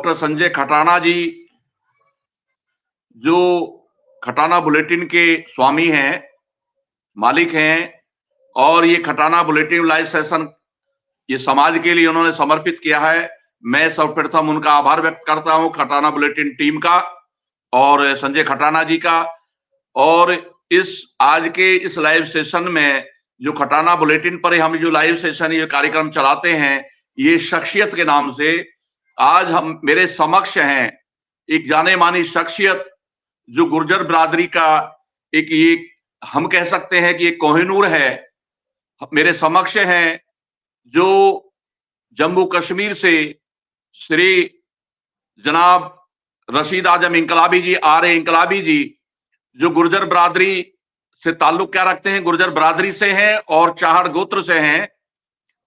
Doctor Sanjay Khatana जी, जो Khatana bulletin के स्वामी हैं, मालिक हैं, और ये खटाना बुलेटिन लाइव सेशन ये समाज के लिए उन्होंने समर्पित किया है। मैं सर्वप्रथम उनका आभार व्यक्त करता हूं, खटाना बुलेटिन टीम का और संजय खटाना जी का। और इस आज के इस लाइव सेशन में जो खटाना बुलेटिन पर हम जो लाइव सेशन ये कार्यक्रम चलाते हैं, ये शख्सियत के नाम से आज हम मेरे समक्ष हैं एक जाने मानी शख्सियत जो गुर्जर बिरादरी का एक ये हम कह सकते हैं कि एक कोहिनूर है। मेरे समक्ष हैं जो जम्मू कश्मीर से श्री जनाब रशीद आजम इंकलाबी जी, आर.ए. इंकलाबी जी, जो गुर्जर बिरादरी से ताल्लुक क्या रखते हैं, गुर्जर बिरादरी से हैं और चाहड़ गोत्र से हैं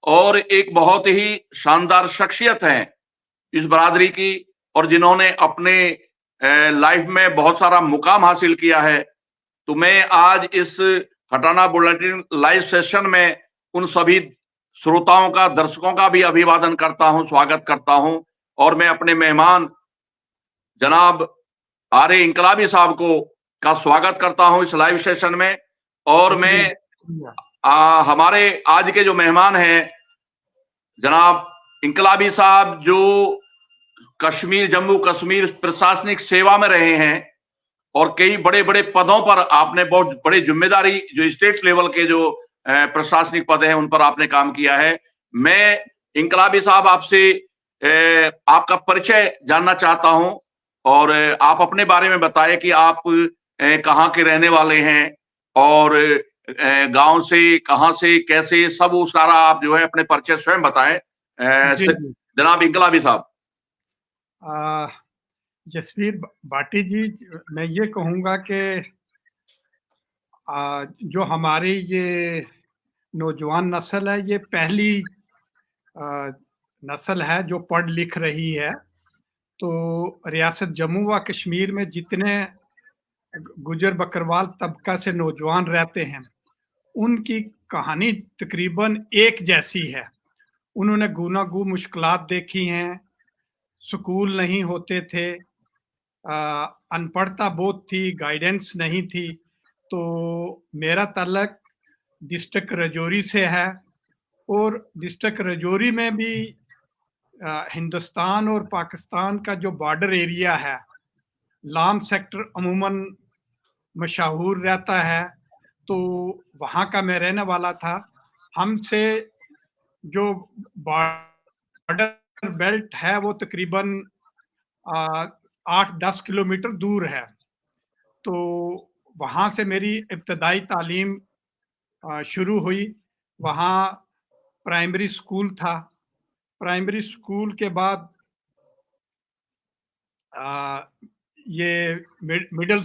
और एक बहुत ही शानदार शख्सियत हैं इस बिरादरी की, और जिन्होंने अपने लाइफ में बहुत सारा मुकाम हासिल किया है। तो मैं आज इस खटाना बुलेटिन लाइव सेशन में उन सभी श्रोताओं का, दर्शकों का भी अभिवादन करता हूं, स्वागत करता हूं, और मैं अपने मेहमान जनाब आर.ए. इंकलाबी साहब को का स्वागत करता हूं इस लाइव सेशन में। और मैं हमारे आज के जो मेहमान हैं जनाब इंकलाबी साहब, जो कश्मीर, जम्मू कश्मीर प्रशासनिक सेवा में रहे हैं और कई बड़े बड़े पदों पर आपने बहुत बड़े जिम्मेदारी जो स्टेट लेवल के जो प्रशासनिक पद हैं उन पर आपने काम किया है। मैं इंकलाबी साहब आपसे आपका परिचय जानना चाहता हूं और आप अपने बारे में बताएं कि आप कहाँ के रहने वाले हैं और गांव से, कहां से, कैसे, सब वो सारा आप जो है अपने परिचय स्वयं बताएं जनाब इंकलाबी साहब। जसवीर भाटी जी, मैं ये कहूँगा कि जो हमारी ये नौजवान नस्ल है, ये पहली नस्ल है जो पढ़ लिख रही है। तो रियासत जम्मू व कश्मीर में जितने गुजर बकरवाल तबका से नौजवान रहते हैं, उनकी कहानी तकरीबन एक जैसी है। उन्होंने गूनागू मुश्किलात देखी हैं, स्कूल नहीं होते थे, अनपढ़ता बहुत थी, गाइडेंस नहीं थी। तो मेरा ताल्लुक डिस्ट्रिक्ट राजौरी से है और डिस्ट्रिक्ट राजौरी में भी हिंदुस्तान और पाकिस्तान का जो बॉर्डर एरिया है, लाम सेक्टर अमूमन मशहूर रहता है, तो वहाँ का मैं रहने वाला था। हमसे जो बॉर्डर बेल्ट है वो तकरीबन 8-10 किलोमीटर दूर है। तो वहाँ से मेरी इब्तदाई तालीम शुरू हुई। वहाँ प्राइमरी स्कूल था। प्राइमरी स्कूल के बाद ये मिडिल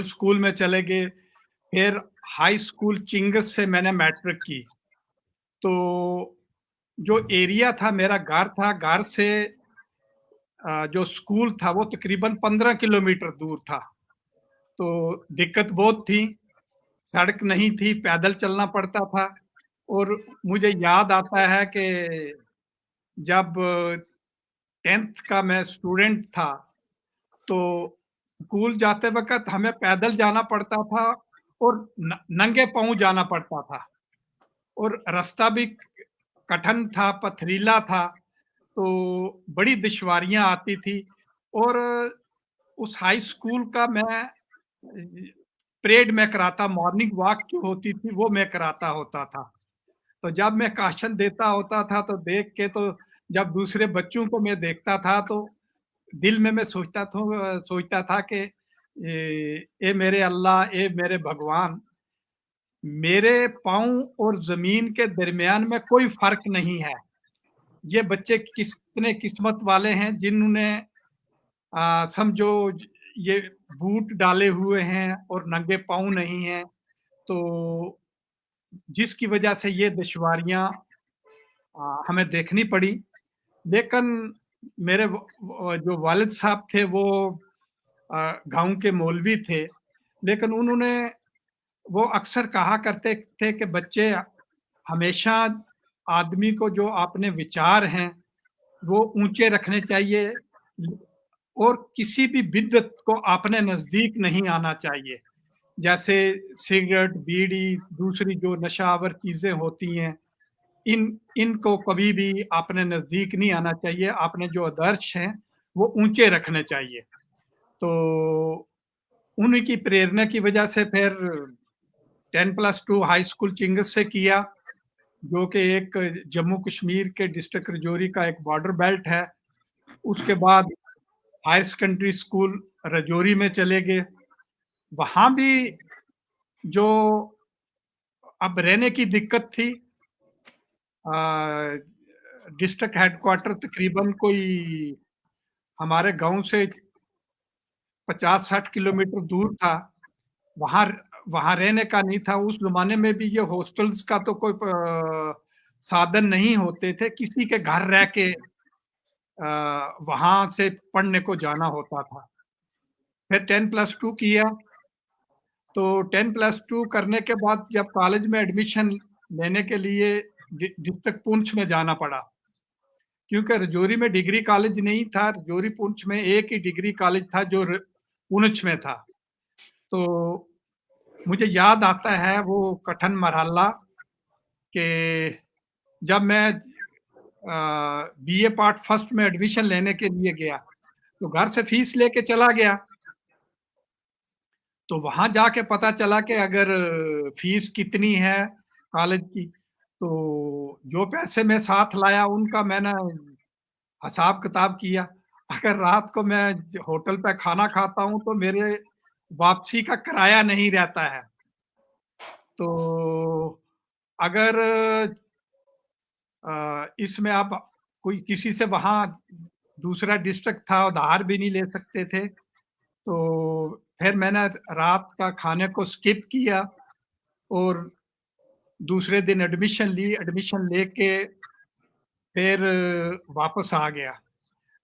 स्कूल में चले गए। फिर हाई स्कूल चिंगस से मैंने मैट्रिक की। तो जो एरिया था, मेरा घर था, घर से जो स्कूल था वो तकरीबन 15 किलोमीटर दूर था। तो दिक्कत बहुत थी, सड़क नहीं थी, पैदल चलना पड़ता था। और मुझे याद आता है कि जब 10th का मैं स्टूडेंट था तो स्कूल जाते वक्त हमें पैदल जाना पड़ता था और नंगे पांव जाना पड़ता था, और रास्ता भी कठिन था, पथरीला था। तो बड़ी दुश्वारियां आती थी। और उस हाई स्कूल का मैं परेड में कराता, मॉर्निंग वॉक जो होती थी वो मैं कराता होता था। तो जब मैं काशन देता होता था तो देख के, तो जब दूसरे बच्चों को मैं देखता था तो दिल में मैं सोचता था कि ए मेरे अल्लाह, ए मेरे भगवान, मेरे पाँव और जमीन के दरमियान में कोई फर्क नहीं है। ये बच्चे कितने किस्मत वाले हैं जिन्होंने समझो ये बूट डाले हुए हैं और नंगे पाँव नहीं हैं। तो जिसकी वजह से ये दुश्वारियां हमें देखनी पड़ी। लेकिन मेरे जो वालिद साहब थे वो गांव के मौलवी थे, लेकिन उन्होंने वो अक्सर कहा करते थे कि बच्चे, हमेशा आदमी को जो अपने विचार हैं वो ऊंचे रखने चाहिए और किसी भी बिद्दत को अपने नजदीक नहीं आना चाहिए। जैसे सिगरेट, बीड़ी, दूसरी जो नशावर चीजें होती हैं, इनको कभी भी अपने नजदीक नहीं आना चाहिए। अपने जो आदर्श हैं वो ऊंचे रखने चाहिए। तो उन्हीं की प्रेरणा की वजह से फिर 10+2 हाई स्कूल चिंगस से किया, जो कि एक जम्मू कश्मीर के डिस्ट्रिक्ट रजौरी का एक बॉर्डर बेल्ट है। उसके बाद हायर सेकेंडरी स्कूल रजौरी में चले गए। वहां भी जो अब रहने की दिक्कत थी, डिस्ट्रिक्ट हेडक्वार्टर तकरीबन कोई हमारे गांव से 50-60 किलोमीटर दूर था। वहां वहां रहने का नहीं था। उस जमाने में भी ये हॉस्टल्स का तो कोई साधन नहीं होते थे। किसी के घर रह के वहां से पढ़ने को जाना होता था। फिर 10+2 किया। तो 10+2 करने के बाद जब कॉलेज में एडमिशन लेने के लिए डिस्ट्रिक्ट पुंछ में जाना पड़ा, क्योंकि रजौरी में डिग्री कॉलेज नहीं था। रजौरी पुंछ में एक ही डिग्री कॉलेज था जो पुंछ में था। तो मुझे याद आता है वो कठिन मरहला कि जब मैं बीए पार्ट फर्स्ट में एडमिशन लेने के लिए गया, तो घर से फीस लेके चला गया। तो वहां जाके पता चला कि अगर फीस कितनी है कॉलेज की, तो जो पैसे मैं साथ लाया उनका मैंने हिसाब किताब किया। अगर रात को मैं होटल पे खाना खाता हूं तो मेरे वापसी का किराया नहीं रहता है। तो अगर इसमें आप कोई किसी से वहां दूसरा डिस्ट्रिक्ट था, उधार भी नहीं ले सकते थे। तो फिर मैंने रात का खाने को स्किप किया और दूसरे दिन एडमिशन ली। एडमिशन लेके फिर वापस आ गया।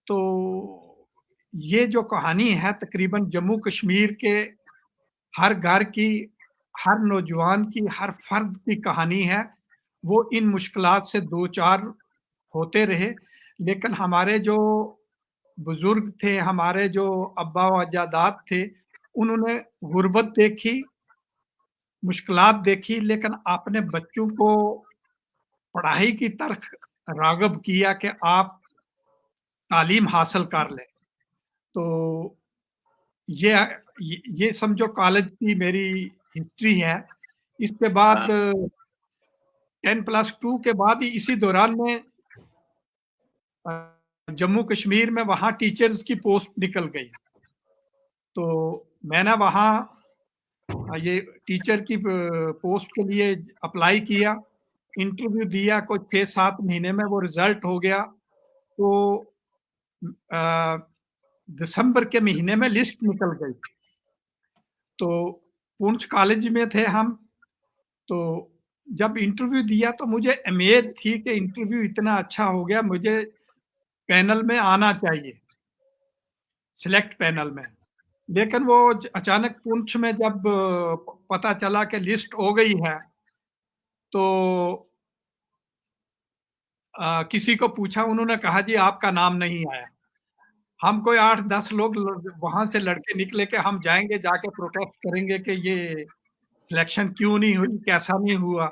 तो ये जो कहानी है तकरीबन जम्मू कश्मीर के हर घर की, हर नौजवान की, हर फर्द की कहानी है। वो इन मुश्किलात से दो चार होते रहे, लेकिन हमारे जो बुजुर्ग थे, हमारे जो अब्बा व अजादाद थे, उन्होंने गुर्बत देखी, मुश्किलात देखी, लेकिन अपने बच्चों को पढ़ाई की तरफ राग़िब किया कि आप तालीम हासिल कर लें। तो ये समझो कॉलेज की मेरी हिस्ट्री है। इसके बाद 10+2 के बाद ही इसी दौरान में जम्मू कश्मीर में वहां टीचर्स की पोस्ट निकल गई। तो मैंने वहां ये टीचर की पोस्ट के लिए अप्लाई किया, इंटरव्यू दिया। कुछ 6-7 महीने में वो रिजल्ट हो गया। तो दिसंबर के महीने में लिस्ट निकल गई। तो पुंछ कॉलेज में थे हम। तो जब इंटरव्यू दिया तो मुझे उम्मीद थी कि इंटरव्यू इतना अच्छा हो गया, मुझे पैनल में आना चाहिए, सिलेक्ट पैनल में। लेकिन वो अचानक पुंछ में जब पता चला कि लिस्ट हो गई है, तो किसी को पूछा, उन्होंने कहा जी आपका नाम नहीं आया। हम कोई 8-10 लोग वहां से लड़के निकले कि हम जाएंगे, जाके प्रोटेस्ट करेंगे कि ये सिलेक्शन क्यों नहीं हुई, कैसा नहीं हुआ।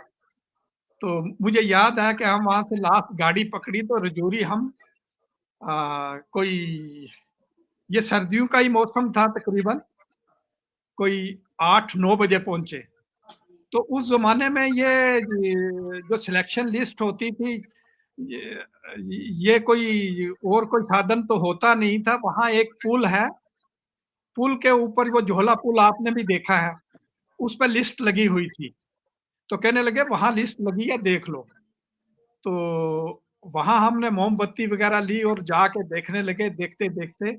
तो मुझे याद है कि हम वहां से लास्ट गाड़ी पकड़ी तो रजौरी हम कोई, ये सर्दियों का ही मौसम था, तकरीबन कोई 8-9 बजे पहुंचे। तो उस जमाने में ये जो सिलेक्शन लिस्ट होती थी, ये कोई और कोई साधन तो होता नहीं था। वहां एक पुल है, पुल के ऊपर वो झोला पुल आपने भी देखा है, उस पर लिस्ट लगी हुई थी। तो कहने लगे वहां लिस्ट लगी है, देख लो। तो वहां हमने मोमबत्ती वगैरह ली और जाके देखने लगे। देखते देखते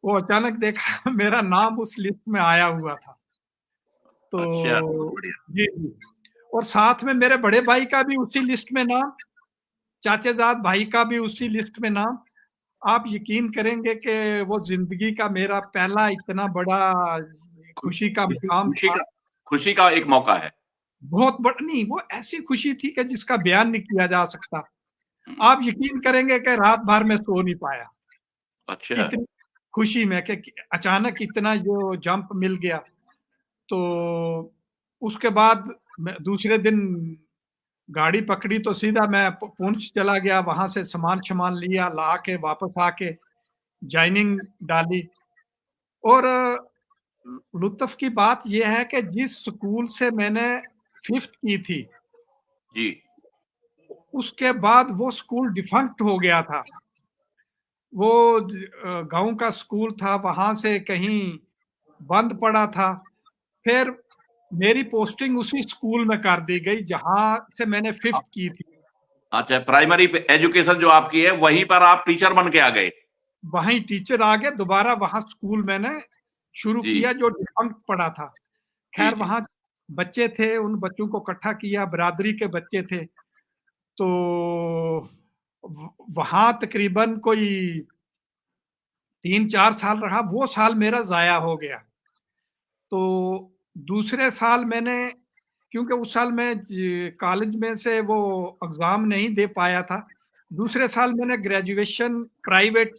वो अचानक देखा मेरा नाम उस लिस्ट में आया हुआ था। अच्छा, तो जी जी, और साथ में मेरे बड़े भाई का भी उसी लिस्ट में नाम, चाचेजाद भाई का भी उसी लिस्ट में नाम। आप यकीन करेंगे कि वो जिंदगी का मेरा पहला इतना बड़ा खुशी का मुकाम था। खुशी का एक मौका है। बहुत बड़ा नहीं, वो ऐसी खुशी थी कि जिसका बयान नहीं किया जा सकता। आप यकीन करेंगे कि रात भर में सो नहीं पाया, अच्छा। इतनी खुशी में कि अचानक इतना जो जंप मिल गया। तो उसके बाद मैं दूसरे दिन गाड़ी पकड़ी तो सीधा मैं पुंछ चला गया, वहां से सामान लिया, ला के वापस आके जॉइनिंग डाली। और लुत्फ की बात यह है कि जिस स्कूल से मैंने फिफ्थ की थी, जी। उसके बाद वो स्कूल डिफंक्ट हो गया था। वो गांव का स्कूल था, वहां से कहीं बंद पड़ा था। फिर मेरी पोस्टिंग उसी स्कूल में कर दी गई जहां से मैंने फिफ्थ की थी। अच्छा, प्राइमरी एजुकेशन जो आपकी है वहीं पर आप टीचर बन के आ गए? वहीं टीचर आ गए, दोबारा वहां स्कूल मैंने शुरू जी किया जो डिफंक्ट पड़ा था। जी खैर जी। वहां बच्चे थे, उन बच्चों को इकट्ठा किया, बरादरी के बच्चे थे। तो वहां तकरीबन कोई 3-4 साल रहा, वो साल मेरा जाया हो गया। तो दूसरे साल मैंने, क्योंकि उस साल मैं कॉलेज में से वो एग्जाम नहीं दे पाया था, दूसरे साल मैंने ग्रेजुएशन प्राइवेट,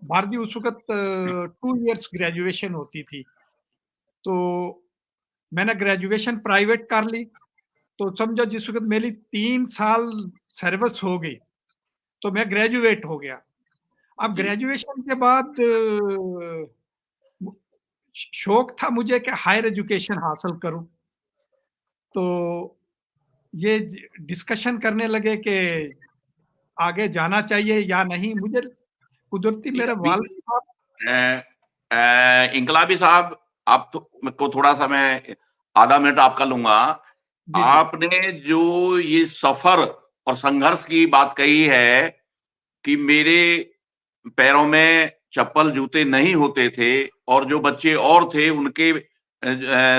भारतीय उस वक्त 2 इयर्स ग्रेजुएशन होती थी, तो मैंने ग्रेजुएशन प्राइवेट कर ली। तो समझो जिस वक्त मेरी 3 साल सर्विस हो गई तो मैं ग्रेजुएट हो गया। अब जी ग्रेजुएशन के बाद शौक था मुझे कि हायर एजुकेशन हासिल करूं। तो ये डिस्कशन करने लगे कि आगे जाना चाहिए या नहीं। मुझे कुदरती जी। मेरे अभी वालिद साहब। इंकलाबी साहब, आप तो को थोड़ा सा मैं आधा मिनट आपका लूंगा। जी जी आपने जो ये सफर और संघर्ष की बात कही है कि मेरे पैरों में चप्पल जूते नहीं होते थे और जो बच्चे और थे उनके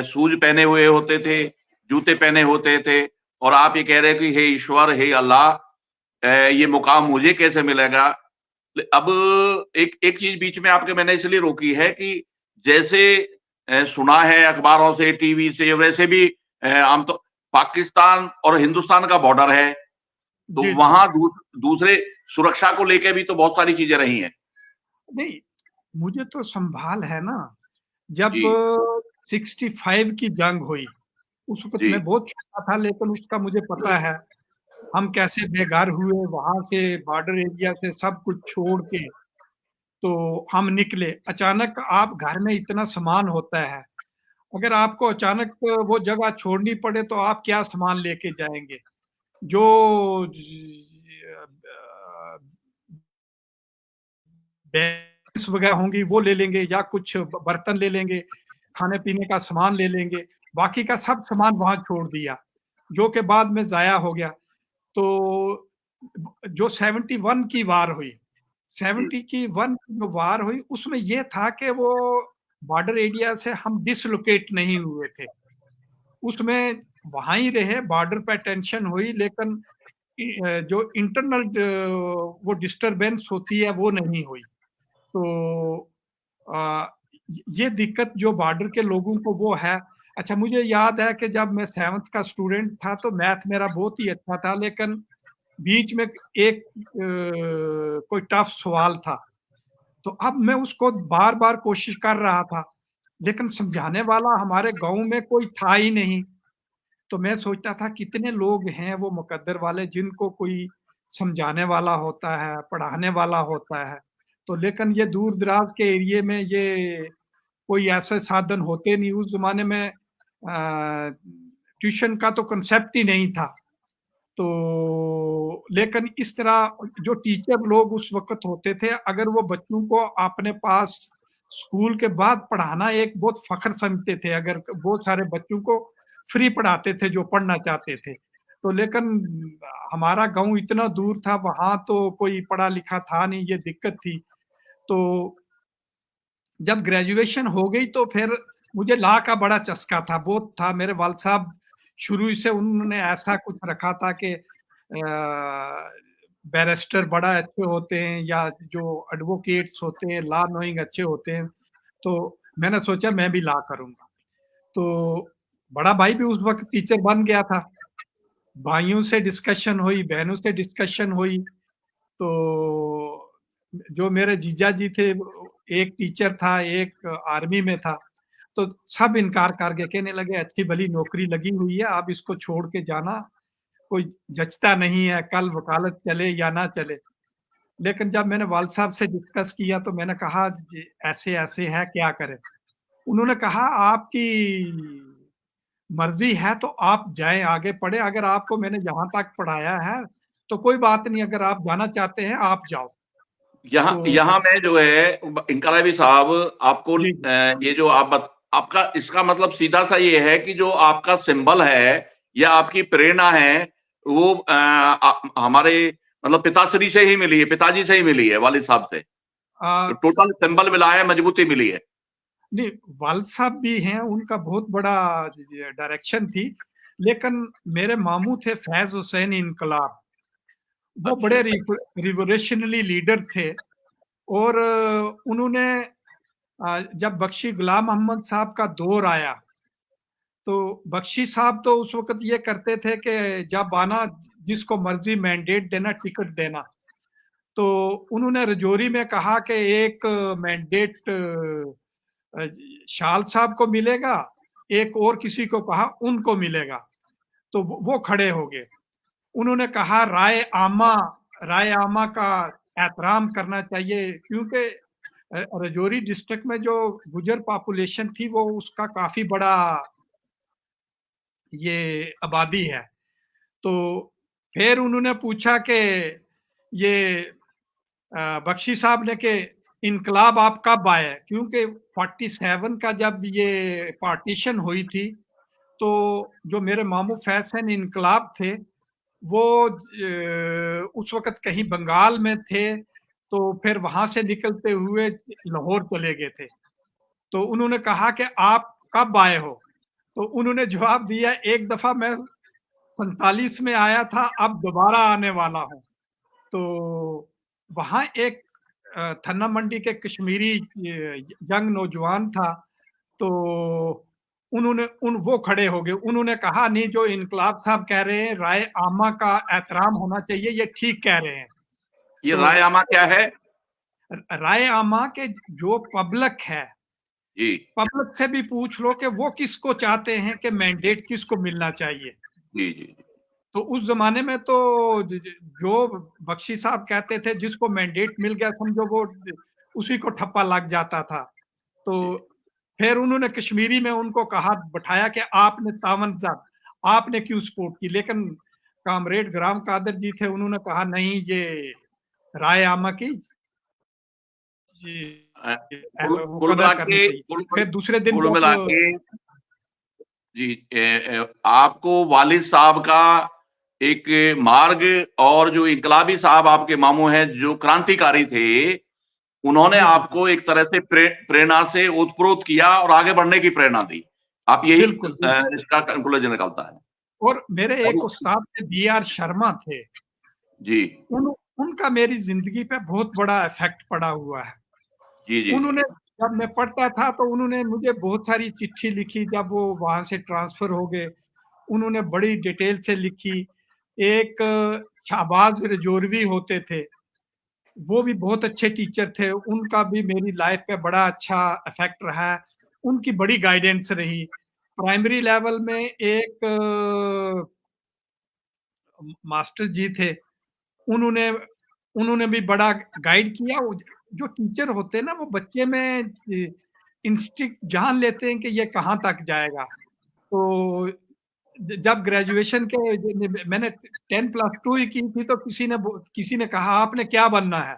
शूज पहने हुए होते थे, जूते पहने होते थे, और आप ये कह रहे हैं कि हे ईश्वर, हे अल्लाह, ये मुकाम मुझे कैसे मिलेगा? अब एक एक चीज बीच में आपके मैंने इसलिए रोकी है कि जैसे सुना है अखबारों से, टीवी से, वैसे भी आम तो पाकिस्तान और हिंदुस्तान का बॉर्डर है, तो जी जी। वहां दूसरे सुरक्षा को लेकर भी तो बहुत सारी चीजें रही हैं। नहीं, मुझे तो संभाल है ना। जब जी 65 की जंग हुई, उस वक्त जी मैं बहुत छोटा था, लेकिन उसका मुझे पता है हम कैसे बेघर हुए, वहां से बॉर्डर एरिया से सब कुछ छोड़ के तो हम निकले। अचानक आप घर में इतना सामान होता है, अगर आपको अचानक वो जगह छोड़नी पड़े तो आप क्या सामान लेके जाएंगे? जो बैग्स वगैरह होंगी वो ले लेंगे, या कुछ बर्तन ले लेंगे, खाने पीने का सामान ले लेंगे। बाकी का सब सामान वहां छोड़ दिया, जो कि बाद में जाया हो गया। तो जो 71 की वार हुई, जी 71 की जो वार हुई, उसमें यह था कि वो बॉर्डर एरिया से हम डिसलोकेट नहीं हुए थे। उसमें वहां ही रहे, बॉर्डर पे टेंशन हुई, लेकिन जो इंटरनल वो डिस्टरबेंस होती है वो नहीं हुई। तो आ, ये दिक्कत जो बॉर्डर के लोगों को वो है। अच्छा, मुझे याद है कि जब मैं 7th का स्टूडेंट था तो मैथ मेरा बहुत ही अच्छा था, लेकिन बीच में एक कोई टफ सवाल था। तो अब मैं उसको बार बार कोशिश कर रहा था, लेकिन समझाने वाला हमारे गांव में कोई था ही नहीं। तो मैं सोचता था कितने लोग हैं वो मुकद्दर वाले जिनको कोई समझाने वाला होता है, पढ़ाने वाला होता है। तो लेकिन ये दूर दराज के एरिए में ये कोई ऐसे साधन होते नहीं। उस जमाने में ट्यूशन का तो कंसेप्ट ही नहीं था। तो लेकिन इस तरह जो टीचर लोग उस वक्त होते थे, अगर वो बच्चों को अपने पास स्कूल के बाद पढ़ाना एक बहुत फख्र समझते थे, अगर बहुत सारे बच्चों को फ्री पढ़ाते थे जो पढ़ना चाहते थे। तो लेकिन हमारा गांव इतना दूर था, वहां तो कोई पढ़ा लिखा था नहीं, ये दिक्कत थी। तो जब ग्रेजुएशन हो गई तो फिर मुझे लॉ का बड़ा चस्का था, बहुत था। मेरे वाल साहब शुरू से उन्होंने ऐसा कुछ रखा था कि बैरिस्टर बड़ा अच्छे होते हैं, या जो एडवोकेट्स होते हैं लॉ नोइंग अच्छे होते हैं। तो मैंने सोचा मैं भी लॉ करूंगा। तो बड़ा भाई भी उस वक्त टीचर बन गया था। भाइयों से डिस्कशन हुई, बहनों से डिस्कशन हुई। तो जो मेरे जीजा जी थे, एक टीचर था, एक आर्मी में था, तो सब इनकार करके कहने लगे अच्छी भली नौकरी लगी हुई है, आप इसको छोड़ के जाना, कोई जचता नहीं है, कल वकालत चले या ना चले। लेकिन जब मैंने वाल साहब से डिस्कस किया तो मैंने कहा ऐसे ऐसे है, क्या करें? उन्होंने कहा आपकी मर्जी है तो आप जाएं, आगे पढ़े, अगर आपको मैंने यहाँ तक पढ़ाया है तो कोई बात नहीं, अगर आप जाना चाहते हैं आप जाओ। यहाँ तो यहाँ में जो है इनकलाबी साहब आपको जी ये जो आपका इसका मतलब सीधा सा ये है कि जो आपका सिंबल है या आपकी प्रेरणा है वो हमारे मतलब पिताश्री से ही मिली है, पिताजी से ही मिली है, वालिद साहब से। आ, तो टोटल सिंबल मिला है, मजबूती मिली है। नहीं, वाल साहब भी हैं, उनका बहुत बड़ा डायरेक्शन थी, लेकिन मेरे मामू थे फैज हुसैन इनकलाब, वो अच्छा। बड़े रिवोल्यूशनरी लीडर थे। और उन्होंने जब बख्शी गुलाम मोहम्मद साहब का दौर आया तो बख्शी साहब तो उस वक्त ये करते थे कि जब आना जिसको मर्जी मैंडेट देना, टिकट देना। तो उन्होंने रजौरी में कहा कि एक मैंडेट शाल साहब को मिलेगा, एक और किसी को कहा उनको मिलेगा। तो वो खड़े हो गए। उन्होंने कहा राय आमा का एहतराम करना चाहिए, क्योंकि रजौरी डिस्ट्रिक्ट में जो गुजर पॉपुलेशन थी वो उसका काफी बड़ा ये आबादी है। तो फिर उन्होंने पूछा कि ये बख्शी साहब ने कि इनकलाब आप कब आए, क्योंकि 47 का जब ये पार्टीशन हुई थी तो जो मेरे मामू फैसन इनकलाब थे वो उस वक्त कहीं बंगाल में थे, तो फिर वहां से निकलते हुए लाहौर चले गए थे। तो उन्होंने कहा कि आप कब आए हो? तो उन्होंने जवाब दिया एक दफा मैं 47 में आया था, अब दोबारा आने वाला हूँ। तो वहाँ एक थन्ना मंडी के कश्मीरी यंग नौजवान था, तो उन्होंने वो खड़े हो गए। उन्होंने कहा नहीं, जो इनकलाब साहब कह रहे हैं राय आमा का एहतराम होना चाहिए, ये ठीक कह रहे हैं। ये तो राय आमा क्या है? राय आमा के जो पब्लिक है, जी पब्लिक से भी पूछ लो कि वो किसको चाहते हैं, कि मैंडेट किसको मिलना चाहिए। जी जी जी। तो उस जमाने में तो जो बख्शी साहब कहते थे जिसको मैंडेट मिल गया समझो वो उसी को ठप्पा लग जाता था। तो जी। फिर उन्होंने कश्मीरी में उनको कहा, बैठाया कि आपने तावन साहब आपने क्यों सपोर्ट की, लेकिन कामरेड ग्राम कादर जी थे, उन्होंने कहा नहीं, ये राय आमा की अ, कुल वो कुल कदर मिला करनी के चाहिए। फिर दूसरे दिन कुल मिला जब के जी आपको वालिद साहब का एक मार्ग और जो इनकलाबी साहब आपके मामू हैं जो क्रांतिकारी थे, उन्होंने जी जी जी आपको एक तरह से प्रेरणा से ओतप्रोत किया और आगे बढ़ने की प्रेरणा दी। आप यही बिल्कुल बिल्कुल। इसका कंक्लूजन निकलता है। और मेरे और एक उस्ताद थे बी आर शर्मा थे, जी उनका मेरी जिंदगी पे बहुत बड़ा इफेक्ट पड़ा हुआ है। जी जी जी। उन्होंने जब मैं पढ़ता था तो उन्होंने मुझे बहुत सारी चिट्ठी लिखी, जब वो वहां से ट्रांसफर हो गए उन्होंने बड़ी डिटेल से लिखी। एक शाहबाज रजौरवी होते थे, वो भी बहुत अच्छे टीचर थे, उनका भी मेरी लाइफ पे बड़ा अच्छा इफेक्ट रहा है, उनकी बड़ी गाइडेंस रही। प्राइमरी लेवल में एक मास्टर जी थे, उन्होंने उन्होंने भी बड़ा गाइड किया। जो टीचर होते हैं ना वो बच्चे में इंस्टिंक्ट जान लेते हैं कि ये कहाँ तक जाएगा। तो जब ग्रेजुएशन के मैंने 10+2 ही की थी तो किसी ने कहा आपने क्या बनना है?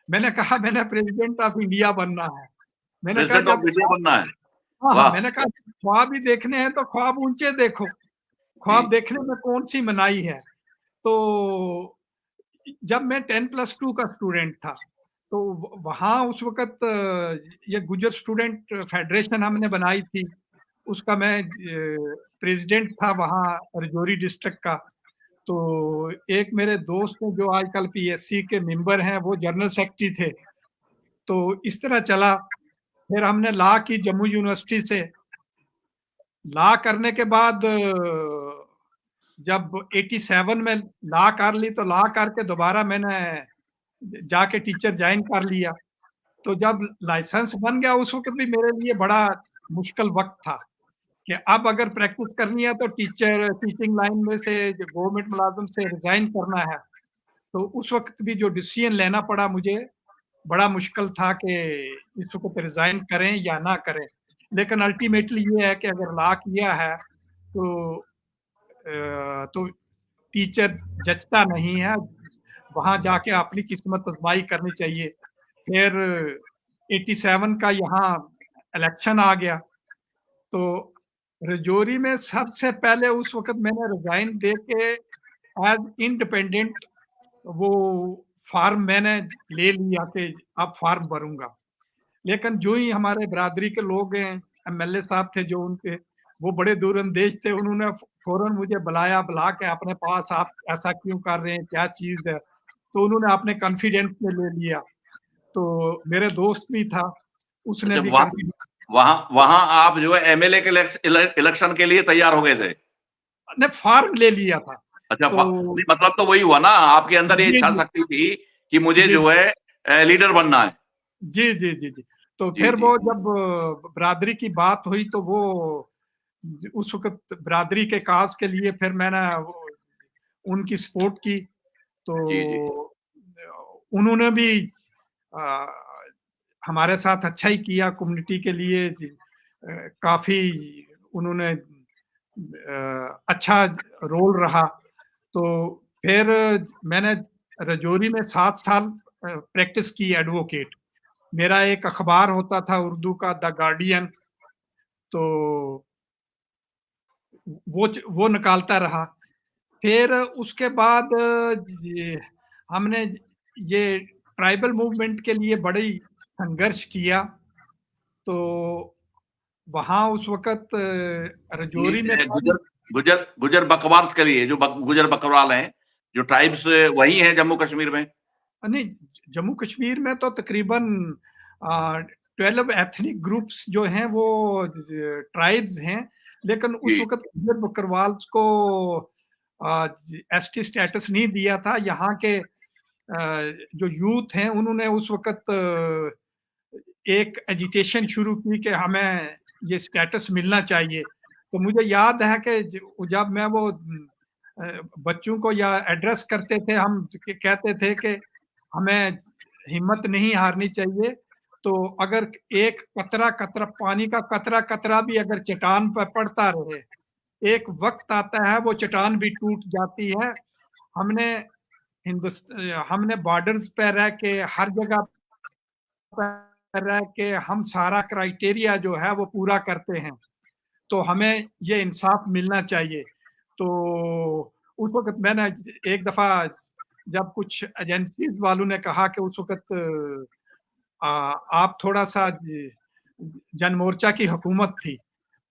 मैंने कहा मैंने प्रेसिडेंट ऑफ इंडिया बनना है। मैंने कहा प्रेसिडेंट जब ऑफ इंडिया बनना है। हाँ हाँ, वाह। मैंने कहा ख्वाब ही देखने हैं तो ख्वाब ऊंचे देखो, जी ख्वाब देखने में कौन सी मनाही है। तो जब मैं 10+2 का स्टूडेंट था तो वहाँ उस वक्त ये गुजर स्टूडेंट फेडरेशन हमने बनाई थी, उसका मैं प्रेसिडेंट था वहाँ रजौरी डिस्ट्रिक्ट का। तो एक मेरे दोस्त हैं जो आजकल पीएससी के मेंबर हैं, वो जनरल सेक्रेटरी थे। तो इस तरह चला। फिर हमने लॉ की जम्मू यूनिवर्सिटी से। लॉ करने के बाद जब 87 में लॉ कर ली, तो लॉ करके दोबारा मैंने जाके टीचर ज्वाइन कर लिया। तो जब लाइसेंस बन गया, उस वक़्त भी मेरे लिए बड़ा मुश्किल वक़्त था कि अब अगर प्रैक्टिस करनी है तो टीचिंग लाइन में से जो गवर्नमेंट मुलाज़िम से रिज़ाइन करना है। तो उस वक़्त भी जो डिसीज़न लेना पड़ा मुझे, बड़ा मुश्किल था कि इस वक़्त रिज़ाइन करें या ना करें। लेकिन अल्टीमेटली ये है कि अगर लॉ किया है तो टीचर जचता नहीं है, वहाँ जाके अपनी किस्मत आज़माई करनी चाहिए। फिर 87 का यहाँ इलेक्शन आ गया, तो रजौरी में सबसे पहले उस वक़्त मैंने रिज़ाइन दे के एज़ इंडिपेंडेंट वो फ़ॉर्म मैंने ले लिया कि अब फ़ॉर्म भरूँगा। लेकिन जो ही हमारे बिरादरी के लोग हैं, एमएलए साहब थे जो उनके, वो बड़े दूरंदेश थे, उन्होंने फ़ौरन मुझे बुला के अपने पास, आप ऐसा क्यों कर रहे हैं, क्या चीज़ है? तो उन्होंने अपने कॉन्फिडेंस में ले लिया। तो मेरे दोस्त भी था, उसने अच्छा, भी वहाँ कॉन्फिडेंस वहाँ वहाँ आप जो है एमएलए के इलेक्शन के लिए तैयार हो गए थे। ने फ़ॉर्म ले लिया था। अच्छा, तो नहीं मतलब तो वही हुआ ना, आपके अंदर ये जी, इच्छा जी। शक्ति थी कि मुझे जी, जो है लीडर बनना है। जी, जी, जी, जी। तो जी, फिर जी। वो जब बिरादरी की बात हुई, तो वो उस वक़्त बिरादरी के काज़ के लिए फिर मैंने वो उनकी सपोर्ट की। तो जी, जी। उन्होंने भी अ, हमारे साथ अच्छा ही किया कम्युनिटी के लिए। काफ़ी उन्होंने अच्छा रोल रहा। तो फिर मैंने रजौरी में 7 साल प्रैक्टिस की एडवोकेट। मेरा एक अखबार होता था उर्दू का, द गार्डियन, तो वो निकालता रहा। फिर उसके बाद ये हमने ये ट्राइबल मूवमेंट के लिए बड़ी संघर्ष किया। तो वहाँ उस वक़्त रजौरी में ये कम। गुजर गुजर बकवास के लिए जो गुजर बकरवाल हैं, जो ट्राइब्स वही हैं जम्मू कश्मीर में? नहीं, जम्मू कश्मीर में तो तकरीबन 12 एथनिक ग्रुप्स जो हैं वो ट्राइब्स हैं, लेकिन उस जी, वक़्त गुज्जर बकरवाल को एसटी स्टेटस नहीं दिया था। यहाँ के जो यूथ हैं उन्होंने उस वक़्त एक एजिटेशन शुरू की कि हमें ये स्टेटस मिलना चाहिए। तो मुझे याद है कि जब मैं वो बच्चों को या एड्रेस करते थे, हम कहते थे कि हमें हिम्मत नहीं हारनी चाहिए। तो अगर एक कतरा-कतरा पानी का कतरा-कतरा भी अगर चट्टान पर पड़ता रहे, एक वक़्त आता है वो चट्टान भी टूट जाती है। हमने हमने बॉर्डर्स पे रह के, हर जगह पे रह के हम सारा क्राइटेरिया जो है वो पूरा करते हैं, तो हमें ये इंसाफ मिलना चाहिए। तो उस वक़्त मैंने एक दफ़ा, जब कुछ एजेंसीज़ वालों ने कहा कि उस वक़्त आप थोड़ा-सा जनमोर्चा की हुकूमत थी,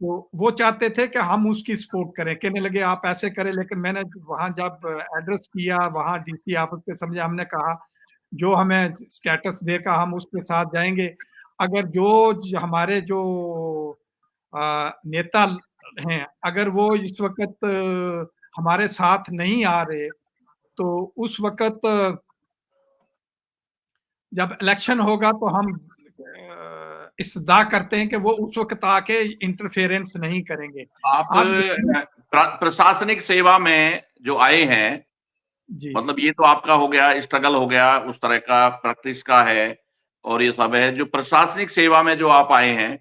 तो वो चाहते थे कि हम उसकी सपोर्ट करें, कहने लगे आप ऐसे करें। लेकिन मैंने वहाँ जब एड्रेस किया, वहाँ डीसी ऑफिस पे समझा, हमने कहा जो हमें स्टेटस देगा हम उसके साथ जाएँगे। अगर हमारे जो नेता हैं, अगर वो इस वक़्त हमारे साथ नहीं आ रहे, तो उस वक़्त जब इलेक्शन होगा तो हम इस्तदा करते हैं कि वो उस वक़्त आके इंटरफेरेंस नहीं करेंगे। आप आप यकीन। प्रशासनिक सेवा में जो आए हैं, जी, मतलब ये तो आपका हो गया, स्ट्रगल हो गया, उस तरह का प्रैक्टिस का है और ये सब है। जो प्रशासनिक सेवा में जो आप आए हैं,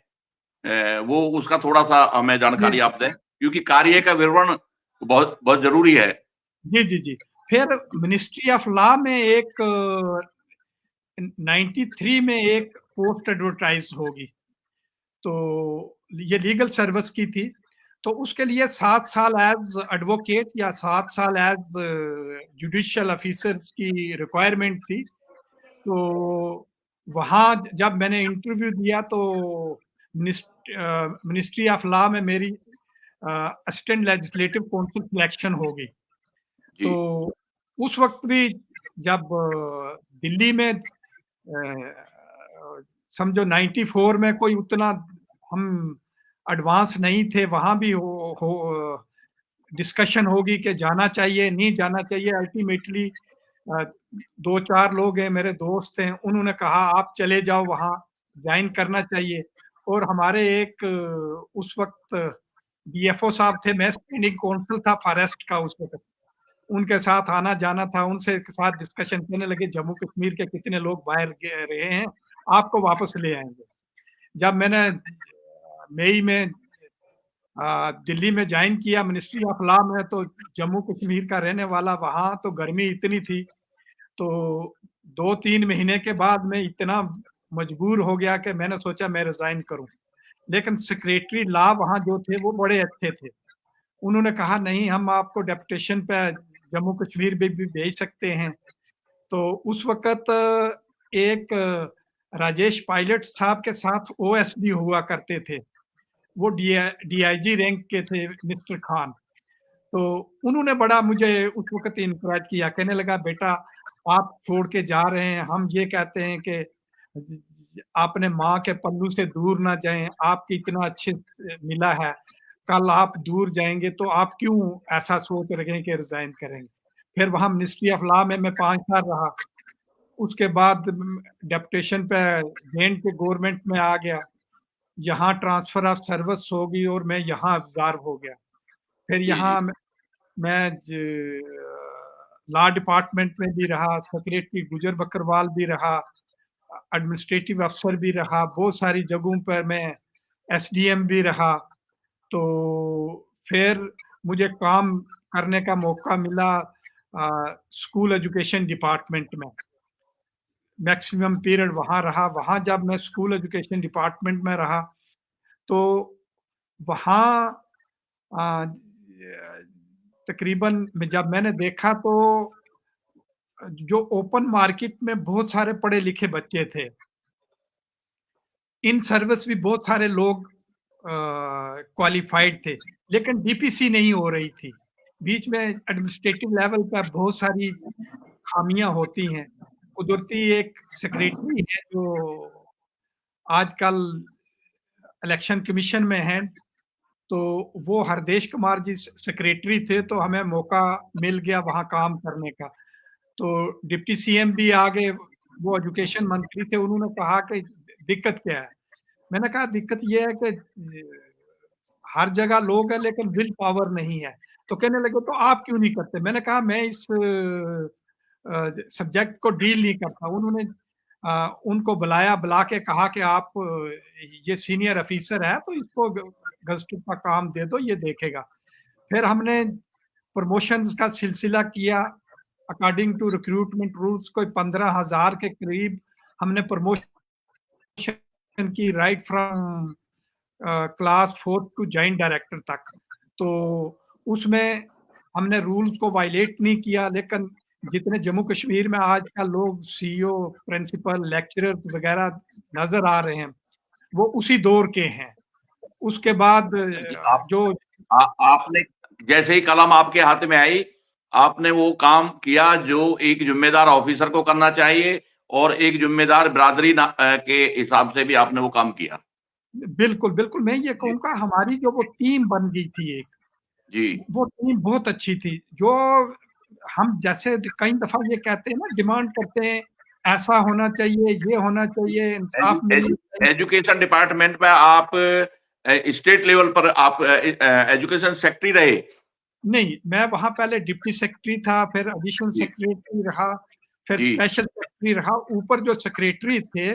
वो उसका थोड़ा-सा हमें जी, जानकारी आप दें, क्योंकि कार्य का विवरण बहुत बहुत ज़रूरी है। जी, जी, जी। फिर मिनिस्ट्री ऑफ लॉ में एक 93 में एक पोस्ट एडवर्टाइज़ होगी, तो ये लीगल सर्विस की थी। तो उसके लिए 7 साल एज़ एडवोकेट या 7 साल एज़ जुडिशियल ऑफिसर्स की रिक्वायरमेंट थी। तो वहाँ जब मैंने इंटरव्यू दिया, तो मिनिस्ट्री ऑफ लॉ में मेरी असिस्टेंट लेजिस्लेटिव काउंसिल सिलेक्शन हो गई। जी। तो उस वक़्त भी जब दिल्ली में समझो 94 में कोई उतना हम एडवांस नहीं थे, वहाँ भी हो डिस्कशन होगी कि जाना चाहिए नहीं जाना चाहिए। अल्टीमेटली 2-4 लोग हैं, मेरे दोस्त हैं, उन्होंने कहा आप चले जाओ, वहाँ ज्वाइन करना चाहिए। और हमारे एक उस वक्त डीएफओ साहब थे, मैं स्टैंडिंग काउंसिल था फॉरेस्ट का उस वक्त, उनके साथ आना जाना था, उनसे साथ डिस्कशन करने लगे जम्मू कश्मीर के कितने लोग बाहर रहे हैं, आपको वापस ले आएंगे। जब मैंने मई में दिल्ली में ज्वाइन किया मिनिस्ट्री ऑफ लॉ में, तो जम्मू कश्मीर का रहने वाला, वहाँ तो गर्मी इतनी थी, तो 2-3 महीने के बाद मैं इतना मजबूर हो गया कि मैंने सोचा मैं रिजाइन करूं। लेकिन सेक्रेटरी लॉ वहाँ जो थे वो बड़े अच्छे थे, उन्होंने कहा नहीं हम आपको डेपुटेशन पे जम्मू कश्मीर भी भेज सकते हैं। तो उस वक्त एक राजेश पायलट साहब के साथ ओएसडी हुआ करते थे, वो डीआईजी रैंक के थे, मिस्टर खान। तो उन्होंने बड़ा मुझे उस वक्त इनकरेज किया, कहने लगा बेटा आप छोड़ के जा रहे हैं, हम ये कहते हैं कि आपने माँ के पल्लू से दूर ना जाएं, आपकी इतना अच्छे मिला है, कल आप दूर जाएंगे तो आप क्यों ऐसा सोच रहे हैं कि रिजाइन करेंगे। फिर वहां मिनिस्ट्री ऑफ लॉ में मैं 5 साल रहा, उसके बाद डेपुटेशन पे जे गवर्नमेंट में आ गया, यहाँ ट्रांसफर ऑफ सर्विस होगी और मैं यहाँ ऑब्जर्व हो गया। फिर जी जी। यहाँ मैं लॉ डिपार्टमेंट में भी रहा, सेक्रेटरी गुजर बकरवाल भी रहा, एडमिनिस्ट्रेटिव अफसर भी रहा, बहुत सारी जगहों पर मैं एसडीएम भी रहा। तो फिर मुझे काम करने का मौका मिला स्कूल एजुकेशन डिपार्टमेंट में, मैक्सिमम पीरियड वहाँ रहा। वहाँ जब मैं स्कूल एजुकेशन डिपार्टमेंट में रहा तो वहाँ तकरीबन जब मैंने देखा तो जो ओपन मार्केट में बहुत सारे पढ़े लिखे बच्चे थे, इन सर्विस भी बहुत सारे लोग क्वालिफाइड थे, लेकिन डीपीसी नहीं हो रही थी। बीच में एडमिनिस्ट्रेटिव लेवल पर बहुत सारी खामियां होती हैं। कुदरती एक सेक्रेटरी है जो आजकल इलेक्शन कमीशन में है, तो वो हरदेश कुमार जी सेक्रेटरी थे, तो हमें मौका मिल गया वहाँ काम करने का। तो डिप्टी सीएम भी आ गए, वो एजुकेशन मंत्री थे, उन्होंने कहा कि दिक्कत क्या है। मैंने कहा दिक्कत ये है कि हर जगह लोग है लेकिन विल पावर नहीं है। तो कहने लगे तो आप क्यों नहीं करते। मैंने कहा मैं इस सब्जेक्ट को डील नहीं करता। उन्होंने उनको बुलाया, बुला के कहा कि आप ये सीनियर ऑफिसर है तो इसको गजटेड का काम दे दो, ये देखेगा। फिर हमने प्रमोशंस का सिलसिला किया अकॉर्डिंग टू रिक्रूटमेंट रूल्स। कोई 15,000 के करीब हमने प्रमोशन की, right from class 4 to joint director तक। तो उसमें हमने रूल्स को वायलेट नहीं किया, लेकिन जितने जम्मू कश्मीर में आजकल लोग सीईओ, प्रिंसिपल, लेक्चरर वगैरह नजर आ रहे हैं, वो उसी दौर के हैं। उसके बाद आप जो आपने जैसे ही कलम आपके हाथ में आई, आपने वो काम किया जो एक जिम्मेदार ऑफिसर को करना चाहिए, और एक जिम्मेदार बिरादरी के हिसाब से भी आपने वो काम किया। बिल्कुल बिल्कुल, मैं ये जी कहूँगा हमारी जो वो टीम बन गई थी एक, जी वो टीम बहुत अच्छी थी। जो हम जैसे कई दफा ये कहते हैं ना, डिमांड करते हैं ऐसा होना चाहिए, ये होना चाहिए, इंसाफ मिलना चाहिए। एजुकेशन डिपार्टमेंट में आप स्टेट लेवल पर आप एजुकेशन सेक्रेटरी रहे? नहीं, मैं वहां पहले डिप्टी सेक्रेटरी था, फिर एडिशनल जी सेक्रेटरी रहा, फिर जी स्पेशल सेक्रेटरी रहा। ऊपर जो सेक्रेटरी थे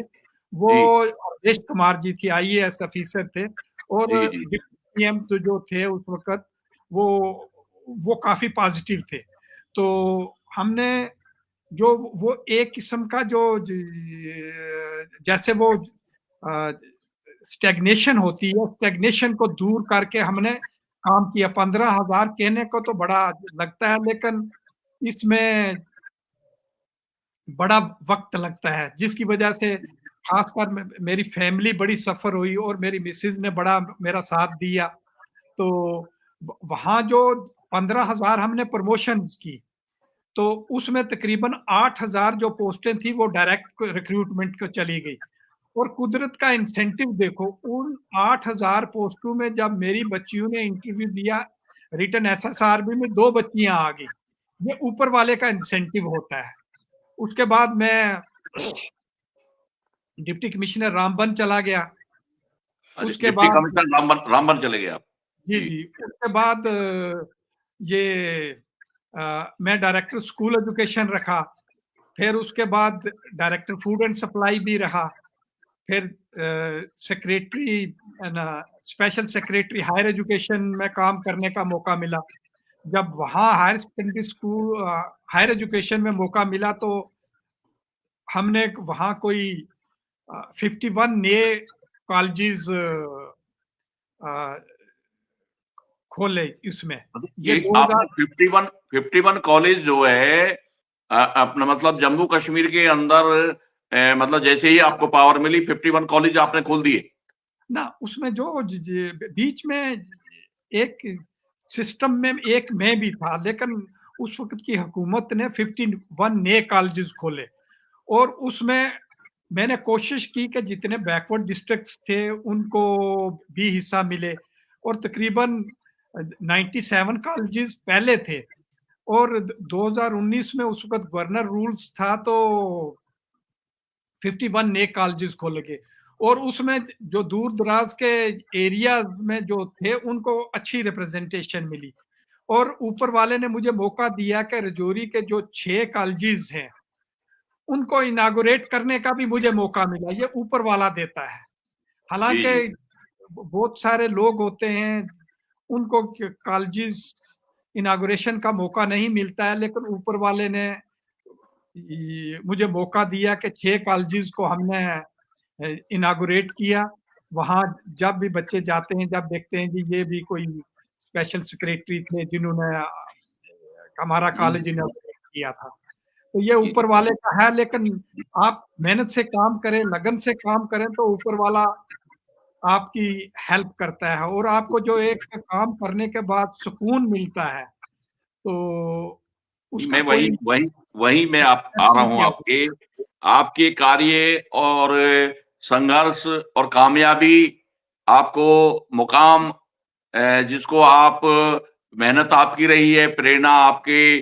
वो जी अवधेश कुमार जी थी, आईएएस ऑफिसर थे। और जी जी डिप्टी सीएम तो जो थे उस वक्त, वो काफी पॉजिटिव थे। तो हमने जो वो एक किस्म का जो जैसे वो स्टेग्नेशन होती है, स्टेग्नेशन को दूर करके हमने काम किया। 15,000 कहने को तो बड़ा लगता है, लेकिन इसमें बड़ा वक्त लगता है, जिसकी वजह से खासकर मेरी फैमिली बड़ी सफर हुई और मेरी मिसेज ने बड़ा मेरा साथ दिया। तो वहां जो 15,000 हमने प्रमोशन की, तो उसमें तकरीबन 8,000 जो पोस्टें थी वो डायरेक्ट रिक्रूटमेंट को चली गई। और कुदरत का इंसेंटिव देखो, उन 8,000 पोस्टों में जब मेरी बच्चियों ने इंटरव्यू दिया, रिटन SSRB में 2 बच्चियां आ गई। ये ऊपर वाले का इंसेंटिव होता है। उसके बाद मैं डिप्टी कमिश्नर रामबन चला गया। उसके डिप्टी बाद कमिश्नर रामबन चले गए आप? जी जी। जी, उसके बाद ये मैं डायरेक्टर स्कूल एजुकेशन रखा। फिर उसके बाद डायरेक्टर फूड एंड सप्लाई भी रहा। फिर सेक्रेटरी ना, स्पेशल सेक्रेटरी हायर एजुकेशन में काम करने का मौका मिला। जब वहाँ higher secondary school higher education में मौका मिला तो हमने वहाँ कोई 51 नए कॉलेजेस खोले इसमें। ये ये आपने 2000 51 कॉलेज जो है अपना मतलब जम्मू कश्मीर के अंदर मतलब जैसे ही आपको पावर मिली 51 कॉलेज आपने खोल दिए? ना, उसमें जो बीच में एक सिस्टम में एक मैं भी था, लेकिन उस वक्त की हुकूमत ने 51 नए कॉलेजेस खोले और उसमें मैंने कोशिश की कि जितने बैकवर्ड डिस्ट्रिक्ट्स थे उनको भी हिस्सा मिले और तकरीबन 97 कॉलेजेस पहले थे और 2019 में उस वक्त गवर्नर रूल्स था तो 51 नए कॉलेजेस खोले गए और उसमें जो दूर दराज के एरिया में जो थे उनको अच्छी रिप्रेजेंटेशन मिली और ऊपर वाले ने मुझे मौका दिया कि रजौरी के जो 6 कॉलेजेस हैं उनको इनागुरेट करने का भी मुझे मौका मिला। ये ऊपर वाला देता है। जी हालांकि जी। बहुत सारे लोग होते हैं उनको कॉलेजेस इनागुरेशन का मौका नहीं मिलता है, लेकिन ऊपर वाले ने मुझे मौका दिया कि 6 कॉलेजेस को हमने इनागुरेट किया। वहाँ जब भी बच्चे जाते हैं, जब देखते हैं कि ये भी कोई स्पेशल सेक्रेटरी थे जिन्होंने हमारा कॉलेज इनागुरेट किया था। तो ये जी, ऊपर वाले का है, लेकिन आप मेहनत से काम करें, लगन से काम करें तो ऊपर वाला आपकी हेल्प करता है और आपको जो एक काम करने के बाद सुकून मिलता है तो उसका मैं कोई वही वही वही मैं आप आ रहा हूँ नहीं है। आपके आपके कार्य और संघर्ष और कामयाबी आपको मुकाम जिसको आप मेहनत आपकी रही है, प्रेरणा आपके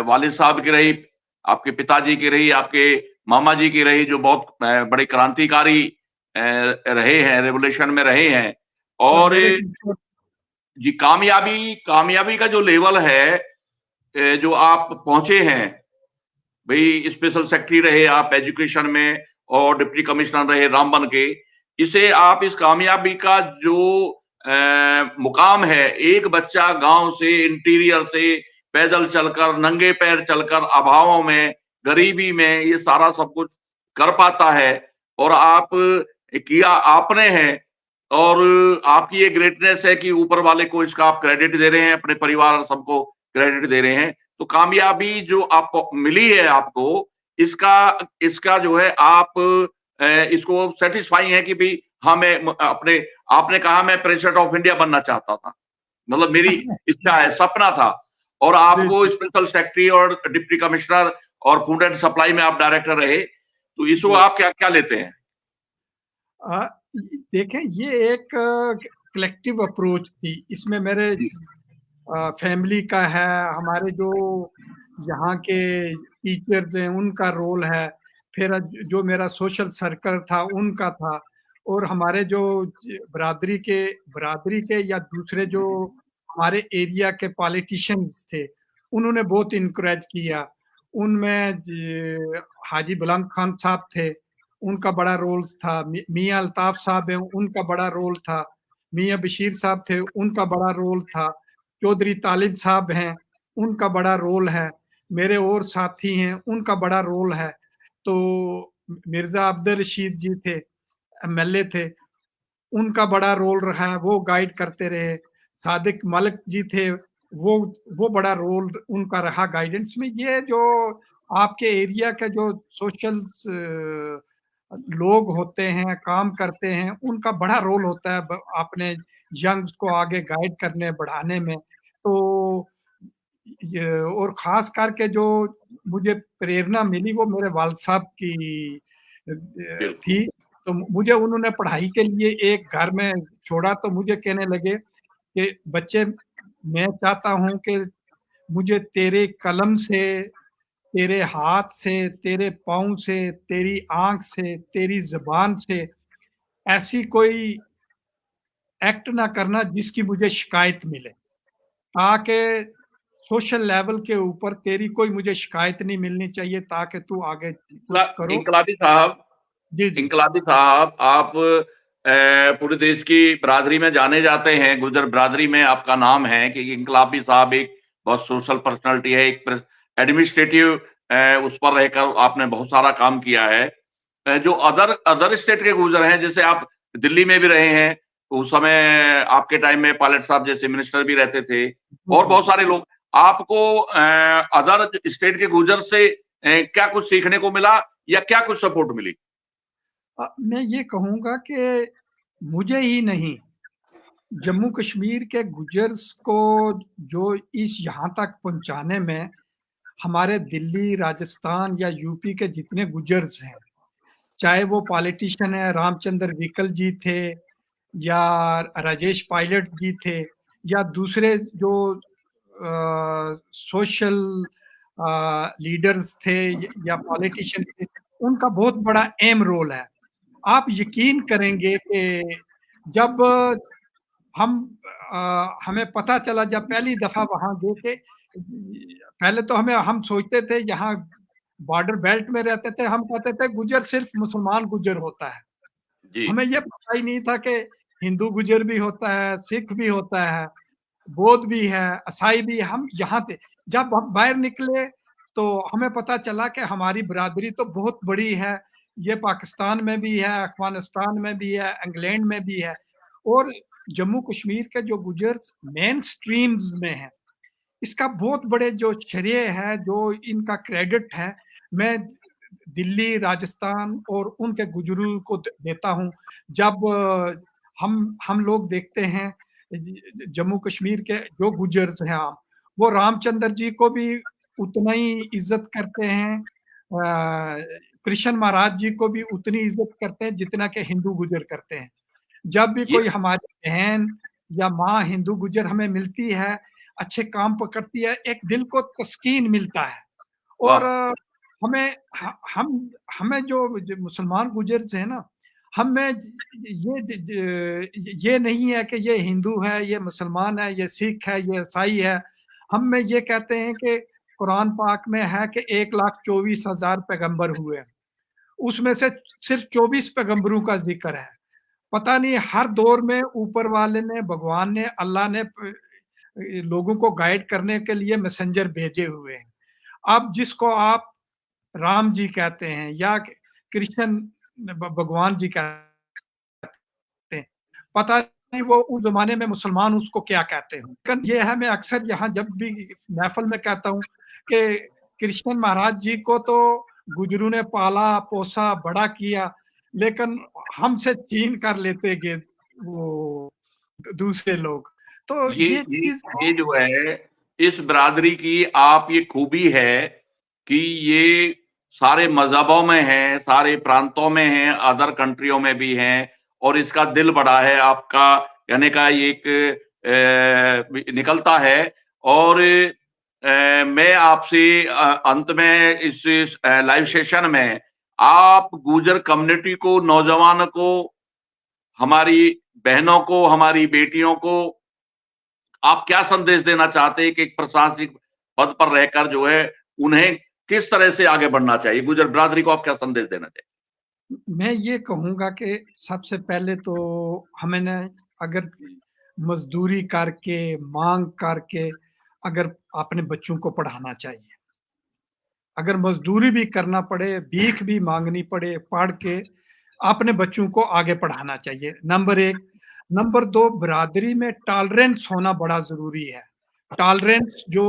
वालिद साहब की रही, आपके पिताजी की रही, आपके मामा जी की रही, जो बहुत बड़े क्रांतिकारी रहे हैं, रेवोल्यूशन में रहे हैं। और और मेरे जी, कामयाबी कामयाबी का जो लेवल है जो आप पहुंचे हैं, भाई स्पेशल सेक्रेटरी रहे आप एजुकेशन में और डिप्टी कमिश्नर रहे रामबन के, इसे आप इस कामयाबी का जो मुकाम है, एक बच्चा गांव से इंटीरियर से पैदल चलकर नंगे पैर चलकर अभावों में गरीबी में ये सारा सब कुछ कर पाता है और आप किया आपने है और आपकी ये ग्रेटनेस है कि ऊपर वाले को इसका आप क्रेडिट दे रहे हैं, अपने परिवार और सबको क्रेडिट दे रहे हैं। तो कामयाबी जो आप मिली है आपको, इसका इसका जो है आप इसको सेटिस्फाई है कि भाई हाँ मैं अपने आपने कहा मैं प्रेसिडेंट ऑफ इंडिया बनना चाहता था, मतलब मेरी इच्छा है, सपना था और जी, आपको जी, स्पेशल सेक्रेटरी और डिप्टी कमिश्नर और फूड एंड सप्लाई में आप डायरेक्टर रहे, तो इसको जी। आप क्या क्या लेते हैं? आ, देखें, ये एक कलेक्टिव अप्रोच थी। इसमें मेरे जी फैमिली का है, हमारे जो यहाँ के टीचर्स हैं उनका रोल है, फिर जो मेरा सोशल सर्कल था उनका था और हमारे जो बरादरी के या दूसरे जो हमारे एरिया के पॉलिटिशियंस थे उन्होंने बहुत इनकरेज किया। उनमें हाजी बुलंद खान साहब थे, उनका बड़ा रोल था। मियाँ अल्ताफ साहब हैं, उनका बड़ा रोल था। मियाँ बशीर साहब थे, उनका बड़ा रोल था। चौधरी तालिब साहब हैं, उनका बड़ा रोल है। मेरे और साथी हैं, उनका बड़ा रोल है। तो मिर्जा अब्दुल रशीद जी थे, एमएलए थे, उनका बड़ा रोल रहा है, वो गाइड करते रहे। सादिक मलिक जी थे, वो बड़ा रोल उनका रहा गाइडेंस में। ये जो आपके एरिया के जो सोशल लोग होते हैं, काम करते हैं, उनका बड़ा रोल होता है अपने यंग्स को आगे गाइड करने, बढ़ाने में। तो ये और खास करके जो मुझे प्रेरणा मिली वो मेरे वालिद साहब की बिल्कुल। थी। तो मुझे उन्होंने पढ़ाई के लिए एक घर में छोड़ा तो मुझे कहने लगे कि बच्चे मैं चाहता हूँ कि मुझे तेरे कलम से, तेरे हाथ से, तेरे पाँव से, तेरी आँख से, तेरी ज़ुबान से ऐसी कोई एक्ट ना करना जिसकी मुझे शिकायत मिले, ताकि सोशल लेवल के ऊपर तेरी कोई मुझे शिकायत नहीं मिलनी चाहिए, ताकि तू आगे कुछ करो। इंकलाबी साहब, जी, जी। इंकलाबी साहब, आप पूरे देश की बिरादरी में जाने जाते हैं, गुजर बिरादरी में आपका नाम है कि इंकलाबी साहब एक बहुत सोशल पर्सनालिटी है, एक एडमिनिस्ट्रेटिव उस पर रहकर आपने बहुत सारा काम किया है। जो अदर अदर स्टेट के गुजर हैं, जैसे आप दिल्ली में भी रहे हैं, उस समय आपके टाइम में पायलट साहब जैसे मिनिस्टर भी रहते थे, जी, और जी, बहुत जी। सारे लोग। आपको अदर स्टेट के गुजर से क्या कुछ सीखने को मिला या क्या कुछ सपोर्ट मिली? मैं ये कहूँगा कि मुझे ही नहीं, जम्मू कश्मीर के गुजर्स को जो इस यहाँ तक पहुँचाने में हमारे दिल्ली, राजस्थान या यूपी के जितने गुजर्स हैं, चाहे वो पॉलिटिशियन है, रामचंद्र विकल जी थे या राजेश पायलट जी थे या दूसरे जो सोशल लीडर्स थे या पॉलिटिशियन थे, उनका बहुत बड़ा एम रोल है। आप यकीन करेंगे कि जब हम हमें पता चला, जब पहली दफा वहां गए थे, पहले तो हम सोचते थे यहाँ बॉर्डर बेल्ट में रहते थे, हम कहते थे गुजर सिर्फ मुसलमान गुजर होता है। जी। हमें ये पता ही नहीं था कि हिंदू गुजर भी होता है, सिख भी होता है, बौद्ध भी है, ईसाई भी है। हम यहाँ थे, जब हम बाहर निकले तो हमें पता चला कि हमारी बिरादरी तो बहुत बड़ी है। ये पाकिस्तान में भी है, अफगानिस्तान में भी है, इंग्लैंड में भी है, और जम्मू कश्मीर के जो गुजर मेन स्ट्रीम्स में है, इसका बहुत बड़े जो श्रेय है, जो इनका क्रेडिट है, मैं दिल्ली, राजस्थान और उनके गुजरों को देता हूँ। जब हम लोग देखते हैं जम्मू कश्मीर के जो गुजर्स हैं आम, वो रामचंद्र जी को भी उतना ही इज्जत करते हैं, कृष्ण महाराज जी को भी उतनी इज्जत करते हैं जितना कि हिंदू गुजर करते हैं। जब भी ये कोई हमारी बहन या माँ हिंदू गुजर हमें मिलती है, अच्छे काम पकड़ती है, एक दिल को तस्कीन मिलता है। और वाह! हमें हमें जो मुसलमान गुजर हैं ना, हमें ये नहीं है कि ये हिंदू है, ये मुसलमान है, ये सिख है, ये ईसाई है। हम में ये कहते हैं कि कुरान पाक में है कि 1,24,000 पैगंबर हुए, उसमें से सिर्फ 24 पैगंबरों का जिक्र है। पता नहीं हर दौर में ऊपर वाले ने, भगवान ने, अल्लाह ने लोगों को गाइड करने के लिए मैसेंजर भेजे हुए हैं। अब जिसको आप राम जी कहते हैं या कृष्ण भगवान जी कहते हैं, पता नहीं वो उस जमाने में मुसलमान उसको क्या कहते हैं। लेकिन ये है, मैं अक्सर यहाँ जब भी महफिल में कहता हूँ कि कृष्ण महाराज जी को तो गुजरू ने पाला पोसा बड़ा किया, लेकिन हमसे छीन कर लेते गए वो दूसरे लोग। तो ये ये ये चीज ये जो है, इस बिरादरी की आप ये खूबी है कि ये सारे मज़हबों में है, सारे प्रांतों में है, अदर कंट्रियों में भी है, और इसका दिल बड़ा है, आपका कहने का ये एक निकलता है। और मैं आपसे अंत में इस लाइव सेशन में आप गुर्जर कम्युनिटी को, नौजवानों को, हमारी बहनों को, हमारी बेटियों को आप क्या संदेश देना चाहते हैं कि एक प्रशासनिक पद पर रहकर जो है, उन्हें किस तरह से आगे बढ़ना चाहिए? गुर्जर बिरादरी को आप क्या संदेश देना चाहिए? मैं ये कहूँगा कि सबसे पहले तो हमें ना, अगर मजदूरी करके, मांग करके अगर अपने बच्चों को पढ़ाना चाहिए, अगर मजदूरी भी करना पड़े, भीख भी मांगनी पड़े, पढ़ के अपने बच्चों को आगे पढ़ाना चाहिए, नंबर एक। नंबर दो, बिरादरी में टॉलरेंस होना बड़ा जरूरी है। टॉलरेंस जो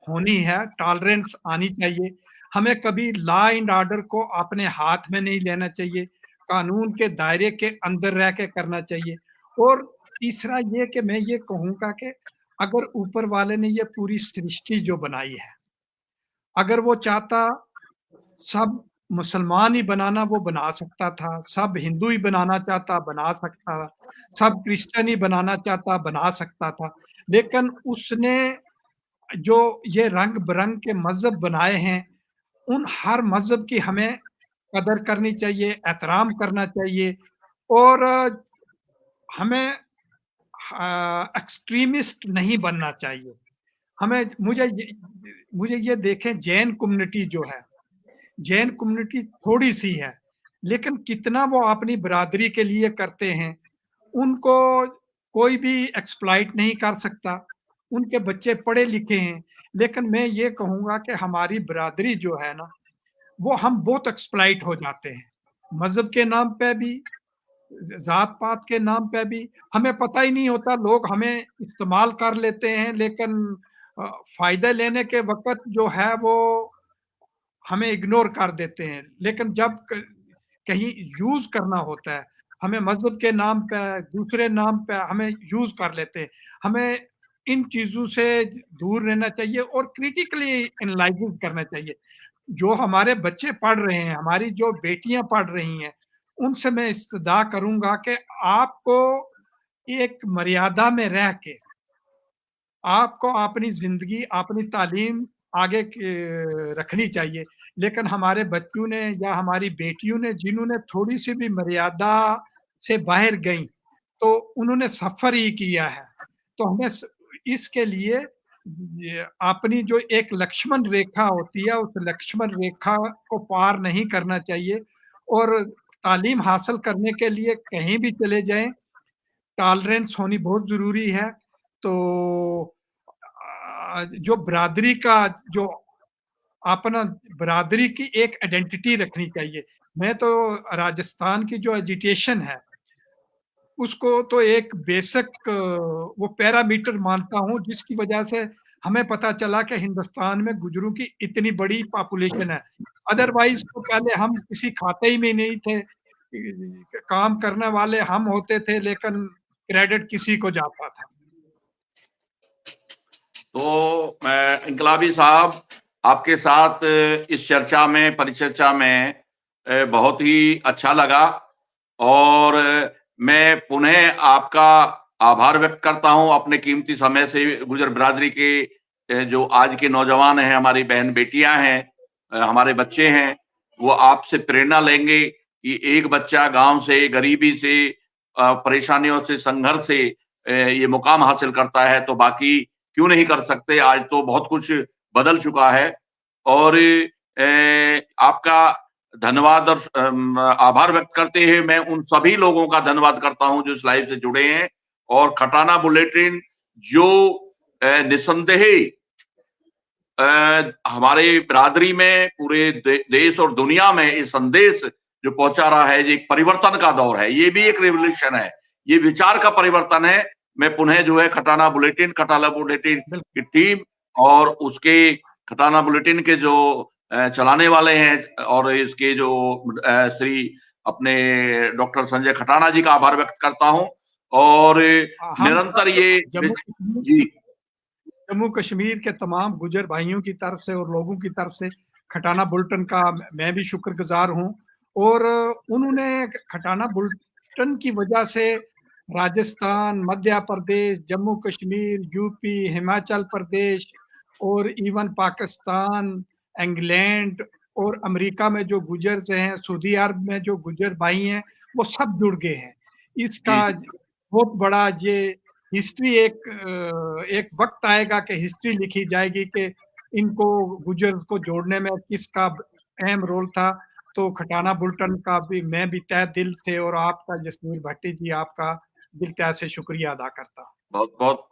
होनी है, टॉलरेंस आनी चाहिए। हमें कभी लॉ एंड ऑर्डर को अपने हाथ में नहीं लेना चाहिए, कानून के दायरे के अंदर रह के करना चाहिए। और तीसरा ये कि मैं ये कहूँगा कि अगर ऊपर वाले ने ये पूरी सृष्टि जो बनाई है, अगर वो चाहता सब मुसलमान ही बनाना, वो बना सकता था, सब हिंदू ही बनाना चाहता बना सकता था, सब क्रिश्चियन ही बनाना चाहता, बना सकता था। लेकिन उसने जो ये रंग-बिरंग के मज़हब बनाए हैं, उन हर मज़हब की हमें कदर करनी चाहिए, एहतराम करना चाहिए और हमें एक्सट्रीमिस्ट नहीं बनना चाहिए। हमें मुझे ये देखें जैन कम्युनिटी जो है, जैन कम्युनिटी थोड़ी-सी है, लेकिन कितना वो अपनी बिरादरी के लिए करते हैं। उनको कोई भी एक्सप्लॉइट नहीं कर सकता। उनके बच्चे पढ़े-लिखे हैं, लेकिन मैं ये कहूँगा कि हमारी बिरादरी जो है ना, वो हम बहुत एक्सप्लॉइट हो जाते हैं। मज़हब के नाम पे भी, ज़ात-पात के नाम पे भी, हमें पता ही नहीं होता, लोग हमें इस्तेमाल कर लेते हैं, लेकिन फ़ायदे लेने के वक़्त जो है वो हमें इग्नोर कर देते हैं। लेकिन जब कहीं यूज़ करना होता है, हमें मज़हब के नाम पे, दूसरे नाम पे हमें यूज़ कर लेते हैं। हमें इन चीज़ों से दूर रहना चाहिए और क्रिटिकली एनालाइज़ करना चाहिए। जो हमारे बच्चे पढ़ रहे हैं, हमारी जो बेटियाँ पढ़ रही हैं, उनसे मैं इस्तदा करूँगा कि आपको एक मर्यादा में रह के आपको अपनी ज़िंदगी, अपनी तालीम आगे रखनी चाहिए। लेकिन हमारे बच्चों ने या हमारी बेटियों ने जिन्होंने थोड़ी-सी भी मर्यादा से बाहर गईं, तो उन्होंने सफ़र ही किया है। तो हमें इसके लिए अपनी जो एक लक्ष्मण रेखा होती है, उस लक्ष्मण रेखा को पार नहीं करना चाहिए और तालीम हासिल करने के लिए कहीं भी चले जाएँ, टॉलरेंस होनी बहुत ज़रूरी है। तो जो बिरादरी का जो अपना बिरादरी की एक आइडेंटिटी रखनी चाहिए। मैं तो राजस्थान की जो एजुकेशन है, उसको तो एक बेसिक वो पैरामीटर मानता हूँ जिसकी वजह से हमें पता चला कि हिंदुस्तान में गुज्जरों की इतनी बड़ी पॉपुलेशन है। अदरवाइज़ तो पहले हम किसी खाते ही में नहीं थे। काम करने वाले हम होते थे लेकिन क्रेडिट किसी को जाता था। तो इनकलाबी साहब, आपके साथ इस चर्चा में, परिचर्चा में बहुत ही अच्छा लगा और मैं पुनः आपका आभार व्यक्त करता हूं अपने कीमती समय से गुजर बिरादरी के जो आज के नौजवान हैं, हमारी बहन बेटियां हैं, हमारे बच्चे हैं, वो आपसे प्रेरणा लेंगे कि एक बच्चा गांव से, गरीबी से, परेशानियों से, संघर्ष से ये मुकाम हासिल करता है तो बाकी क्यों नहीं कर सकते। आज तो बहुत कुछ बदल चुका है और आपका धन्यवाद और आभार व्यक्त करते हुए मैं उन सभी लोगों का धन्यवाद करता हूं जो इस लाइव से जुड़े हैं और खटाना बुलेटिन जो निसंदेह हमारे बिरादरी में, पूरे देश और दुनिया में ये संदेश जो पहुंचा रहा है, ये एक परिवर्तन का दौर है, ये भी एक रिवॉल्यूशन है, ये विचार का परिवर्तन है। मैं पुनः जो है खटाना बुलेटिन की टीम और उसके खटाना बुलेटिन के जो चलाने वाले हैं और इसके जो श्री अपने डॉक्टर संजय खटाना जी का आभार व्यक्त करता हूं और निरंतर ये जी जम्मू कश्मीर के तमाम गुजर भाइयों की तरफ से और लोगों की तरफ से खटाना बुलेटिन का मैं भी शुक्रगुजार हूं और उन्होंने खटाना बुलेटिन की वजह से राजस्थान, मध्य प्रदेश, जम्मू कश्मीर, यूपी, हिमाचल प्रदेश और इवन पाकिस्तान, इंग्लैंड और अमेरिका में जो गुजर हैं, सऊदी अरब में जो गुजर भाई हैं, वो सब जुड़ गए हैं। इसका बहुत बड़ा ये हिस्ट्री एक वक्त आएगा कि हिस्ट्री लिखी जाएगी कि इनको गुजर को जोड़ने में किसका अहम रोल था। तो खटाना बुलेटिन का भी मैं भी तहे दिल से और आपका जसमीर भट्टी जी, आपका दिल तहे से शुक्रिया अदा करता हूँ। बहुत बहुत